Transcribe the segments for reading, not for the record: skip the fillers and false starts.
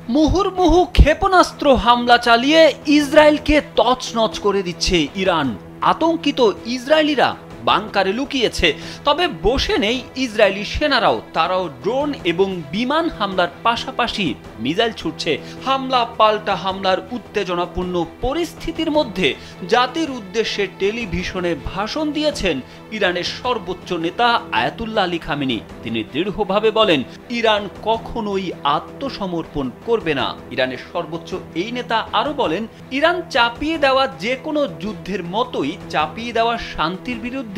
মুহুর্মুহু ক্ষেপণাস্ত্র হামলা চালিয়ে ইসরায়েলকে তছনছ করে দিচ্ছে ইরান। আতঙ্কিত ইসরায়েলিরা বাংকারে লুকিয়েছে। তবে বসে নেই ইসরায়েলি সেনারাও, তারাও ড্রোন এবং বিমান হামলার পাশাপাশি মিসাইল ছুটছে। হামলা পাল্টা হামলার উত্তেজনাপূর্ণ পরিস্থিতির মধ্যে জাতির উদ্দেশ্যে টেলিভিশনে ভাষণ দিয়েছেন ইরানের সর্বোচ্চ নেতা আয়াতুল্লাহ আলী খামেনি। তিনি দৃঢ়ভাবে বলেন, ইরান কখনোই আত্মসমর্পণ করবে না। ইরানের সর্বোচ্চ এই নেতা আরো বলেন, ইরান চাপিয়ে দেওয়া যে কোনো যুদ্ধের মতোই চাপিয়ে দেওয়া শান্তির বিরুদ্ধেও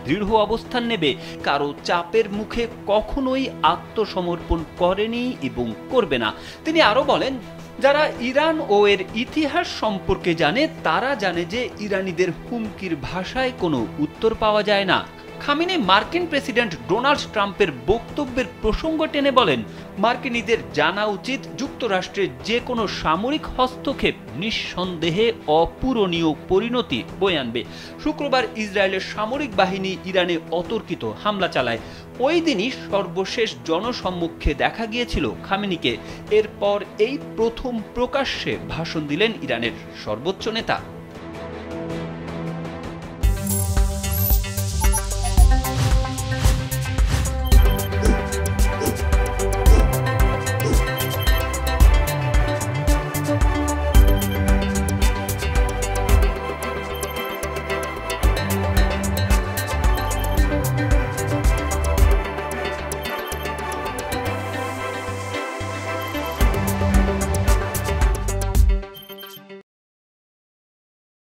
দৃঢ় অবস্থান নেবে। কারো চাপের মুখে কখনোই আত্মসমর্পণ করেনি এবং করবে না। তিনি আরো বলেন, যারা ইরান ও এর ইতিহাস সম্পর্কে জানে তারা জানে যে ইরানিদের হুমকির ভাষায় কোনো উত্তর পাওয়া যায় না। খামেনি মার্কিন প্রেসিডেন্ট ডোনাল্ড ট্রাম্পের বক্তব্যের প্রসঙ্গ টেনে বলেন, মার্কিনীদের জানা উচিত যুক্তরাষ্ট্রের যে কোনো সামরিক হস্তক্ষেপ নিঃসন্দেহে অপূরণীয় পরিণতি বয়ে আনবে। শুক্রবার ইসরায়েলের সামরিক বাহিনী ইরানে অতর্কিত হামলা চালায়। ওই দিনই সর্বশেষ জনসম্মুখে দেখা গিয়েছিল খামেনিকে। এরপর এই প্রথম প্রকাশ্যে ভাষণ দিলেন ইরানের সর্বোচ্চ নেতা।